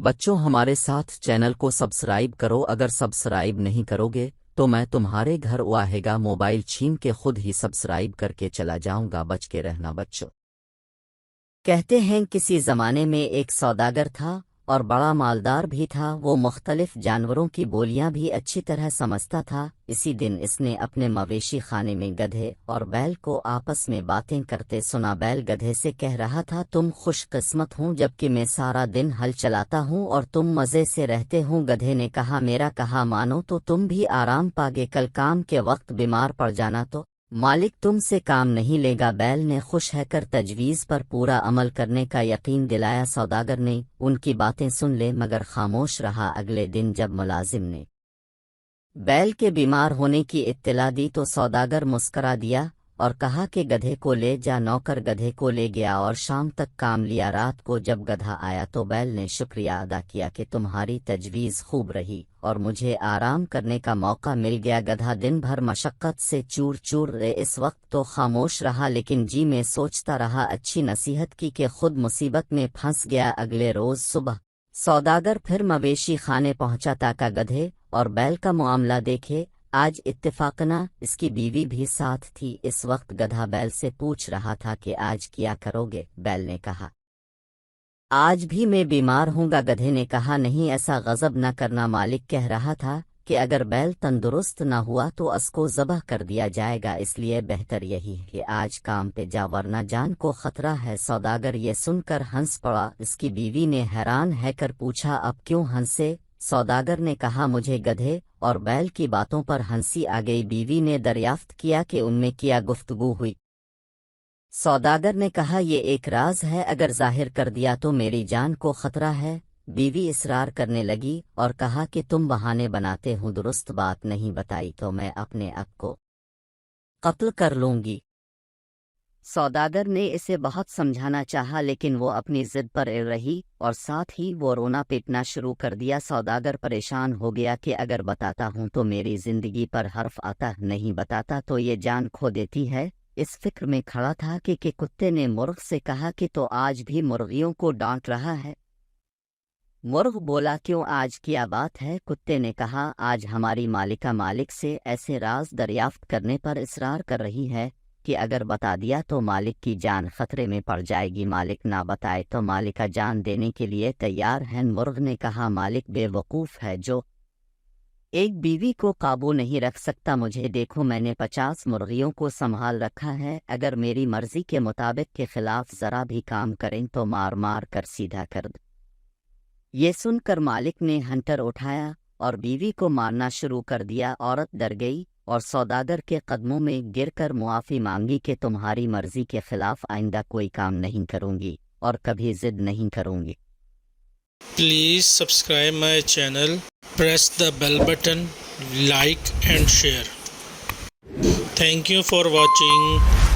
بچوں ہمارے ساتھ چینل کو سبسکرائب کرو، اگر سبسکرائب نہیں کرو گے تو میں تمہارے گھر آئے گا موبائل چھین کے خود ہی سبسکرائب کر کے چلا جاؤں گا، بچ کے رہنا بچوں۔ کہتے ہیں کسی زمانے میں ایک سوداگر تھا اور بڑا مالدار بھی تھا، وہ مختلف جانوروں کی بولیاں بھی اچھی طرح سمجھتا تھا۔ اسی دن اس نے اپنے مویشی خانے میں گدھے اور بیل کو آپس میں باتیں کرتے سنا۔ بیل گدھے سے کہہ رہا تھا، تم خوش قسمت ہوں جبکہ میں سارا دن ہل چلاتا ہوں اور تم مزے سے رہتے ہوں۔ گدھے نے کہا، میرا کہا مانو تو تم بھی آرام پاگے، کل کام کے وقت بیمار پڑ جانا تو مالک تم سے کام نہیں لے گا۔ بیل نے خوش ہے کر تجویز پر پورا عمل کرنے کا یقین دلایا۔ سوداگر نے ان کی باتیں سن لے مگر خاموش رہا۔ اگلے دن جب ملازم نے بیل کے بیمار ہونے کی اطلاع دی تو سوداگر مسکرا دیا اور کہا کہ گدھے کو لے جا۔ نوکر گدھے کو لے گیا اور شام تک کام لیا۔ رات کو جب گدھا آیا تو بیل نے شکریہ ادا کیا کہ تمہاری تجویز خوب رہی اور مجھے آرام کرنے کا موقع مل گیا۔ گدھا دن بھر مشقت سے چور چور رہے، اس وقت تو خاموش رہا لیکن جی میں سوچتا رہا، اچھی نصیحت کی کہ خود مصیبت میں پھنس گیا۔ اگلے روز صبح سوداگر پھر مویشی خانے پہنچا تاکہ گدھے اور بیل کا معاملہ دیکھے۔ آج اتفاقنا اس کی بیوی بھی ساتھ تھی۔ اس وقت گدھا بیل سے پوچھ رہا تھا کہ آج کیا کرو گے؟ بیل نے کہا، آج بھی میں بیمار ہوں گا۔ گدھے نے کہا، نہیں ایسا غضب نہ کرنا، مالک کہہ رہا تھا کہ اگر بیل تندرست نہ ہوا تو اس کو ذبح کر دیا جائے گا، اس لیے بہتر یہی ہے کہ آج کام پہ جا ورنہ جان کو خطرہ ہے۔ سوداگر یہ سن کر ہنس پڑا۔ اس کی بیوی نے حیران ہے کر پوچھا، اب کیوں ہنسے؟ سوداگر نے کہا، مجھے گدھے اور بیل کی باتوں پر ہنسی آ گئی۔ بیوی نے دریافت کیا کہ ان میں کیا گفتگو ہوئی۔ سوداگر نے کہا، یہ ایک راز ہے، اگر ظاہر کر دیا تو میری جان کو خطرہ ہے۔ بیوی اصرار کرنے لگی اور کہا کہ تم بہانے بناتے ہو، درست بات نہیں بتائی تو میں اپنے آپ کو قتل کر لوں گی۔ سوداگر نے اسے بہت سمجھانا چاہا لیکن وہ اپنی ضد پر اڑ رہی اور ساتھ ہی وہ رونا پیٹنا شروع کر دیا۔ سوداگر پریشان ہو گیا کہ اگر بتاتا ہوں تو میری زندگی پر حرف آتا، نہیں بتاتا تو یہ جان کھو دیتی ہے۔ اس فکر میں کھڑا تھا کہ کتے نے مرغ سے کہا کہ تو آج بھی مرغیوں کو ڈانٹ رہا ہے؟ مرغ بولا، کیوں آج کیا بات ہے؟ کتے نے کہا، آج ہماری مالکہ مالک سے ایسے راز دریافت کرنے پر اصرار کر رہی ہے کہ اگر بتا دیا تو مالک کی جان خطرے میں پڑ جائے گی، مالک نہ بتائے تو مالکہ جان دینے کے لیے تیار ہیں۔ مرغ نے کہا، مالک بے وقوف ہے جو ایک بیوی کو قابو نہیں رکھ سکتا، مجھے دیکھو میں نے 50 مرغیوں کو سنبھال رکھا ہے، اگر میری مرضی کے مطابق کے خلاف ذرا بھی کام کریں تو مار مار کر سیدھا کر دیں۔ یہ سن کر مالک نے ہنٹر اٹھایا اور بیوی کو مارنا شروع کر دیا۔ عورت ڈر گئی اور سوداگر کے قدموں میں گر کر معافی مانگی کہ تمہاری مرضی کے خلاف آئندہ کوئی کام نہیں کروں گی اور کبھی ضد نہیں کروں گی۔ Please subscribe my channel, press the bell button, like and share. Thank you for watching.